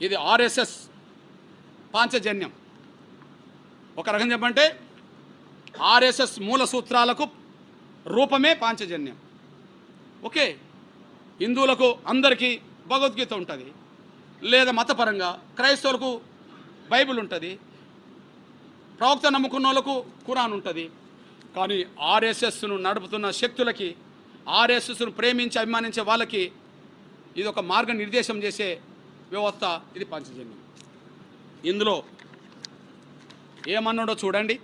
ఇది ఆర్ఎస్ఎస్ పాంచజన్యం. ఒక రకం చెప్పంటే ఆర్ఎస్ఎస్ మూల సూత్రాలకు రూపమే పాంచజన్యం. ఓకే, హిందువులకు అందరికీ భగవద్గీత ఉంటుంది, లేదా మతపరంగా క్రైస్తవులకు బైబిల్ ఉంటుంది, ప్రవక్త నమ్ముకున్న వాళ్ళకు ఖురాన్ ఉంటుంది. కానీ ఆర్ఎస్ఎస్ను నడుపుతున్న శక్తులకి, ఆర్ఎస్ఎస్ను ప్రేమించి అభిమానించే వాళ్ళకి ఇది ఒక మార్గనిర్దేశం చేసే వ్యవస్థ, ఇది పాంచజన్యం. ఇందులో ఏమన్నాడో చూడండి.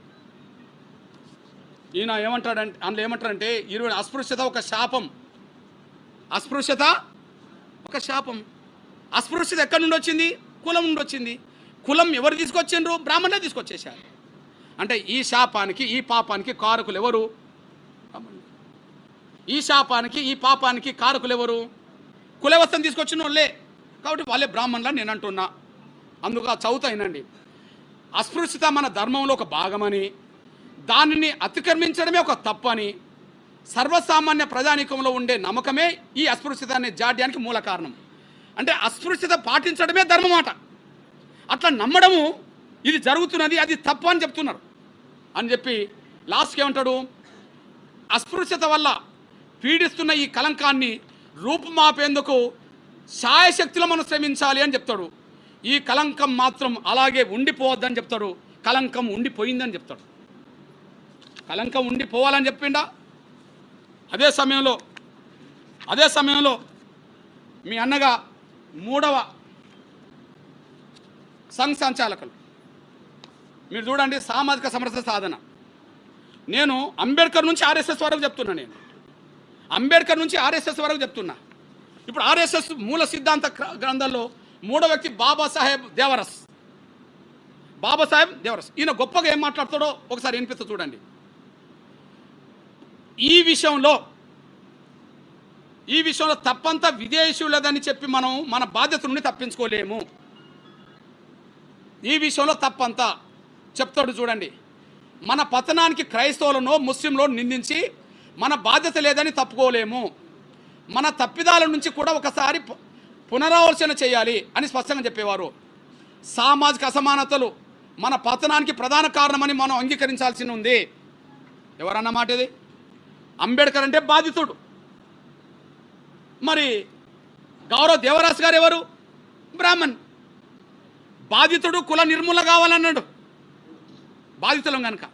ఈయన ఏమంటాడంటే, అందులో ఏమంటారంటే 20 అస్పృశ్యత ఒక శాపం, అస్పృశ్యత ఒక శాపం. అస్పృశ్యత ఎక్కడి నుండి వచ్చింది? కులం నుండి వచ్చింది. కులం ఎవరు తీసుకొచ్చిండ్రు? బ్రాహ్మణులే తీసుకొచ్చేసారు. అంటే ఈ శాపానికి ఈ పాపానికి కారకులు ఎవరు? ఈ శాపానికి ఈ పాపానికి కారకులు ఎవరు? కులవస్థను తీసుకొచ్చిన వాళ్ళే. కాబట్టి వాళ్ళే బ్రాహ్మణులా నేను అంటున్నా. అందుకు చదువుతాయినండి. అస్పృశ్యత మన ధర్మంలో ఒక భాగమని, దానిని అతిక్రమించడమే ఒక తప్పని సర్వసామాన్య ప్రజానీకంలో ఉండే నమ్మకమే ఈ అస్పృశ్యత అనే జాడ్యానికి మూల కారణం. అంటే అస్పృశ్యత పాటించడమే ధర్మమాట. అట్లా నమ్మడము ఇది జరుగుతున్నది, అది తప్పు అని చెప్తున్నారు అని చెప్పి లాస్ట్కి ఏమంటాడు? అస్పృశ్యత వల్ల పీడిస్తున్న ఈ కలంకాన్ని రూపుమాపేందుకు శాయశక్తిలో మనం శ్రమించాలి అని చెప్తాడు. ఈ కలంకం మాత్రం అలాగే ఉండిపోవద్దని చెప్తాడు. కలంకం ఉండిపోయిందని చెప్తాడు. కలంకం ఉండిపోవాలని చెప్పిండా? అదే సమయంలో మీ అన్నగా 3వ సంఘ సంచాలకులు మీరు చూడండి, సామాజిక సమరస సాధన. నేను అంబేద్కర్ నుంచి ఆర్ఎస్ఎస్ వరకు చెప్తున్నా. నేను అంబేద్కర్ నుంచి ఆర్ఎస్ఎస్ వరకు చెప్తున్నా. ఇప్పుడు ఆర్ఎస్ఎస్ మూల సిద్ధాంత గ్రంథంలో 3వ వ్యక్తి బాబాసాహెబ్ దేవరస్. ఈయన గొప్పగా ఏం మాట్లాడతాడో ఒకసారి వినిపిస్తా చూడండి. ఈ విషయంలో తప్పంతా విదేశీయులదని చెప్పి మనం మన బాధ్యత నుండి తప్పించుకోలేము. ఈ విషయంలో తప్పంతా చెప్తాడు చూడండి. మన పతనానికి క్రైస్తవులను ముస్లింలను నిందించి మన బాధ్యత లేదని తప్పుకోలేము. మన తప్పిదాల నుంచి కూడా ఒకసారి పునరాలోచన చేయాలి అని స్పష్టంగా చెప్పేవారు. సామాజిక అసమానతలు మన పతనానికి ప్రధాన కారణమని మనం అంగీకరించాల్సి ఉంది. ఎవరన్నమాట ఇది? అంబేద్కర్ అంటే బాధితుడు. మరి గౌరవ్ దేవరాస్ గారు ఎవరు? బ్రాహ్మణ్. బాధితుడు కుల నిర్మూలన కావాలన్నాడు బాధితులం కనుక.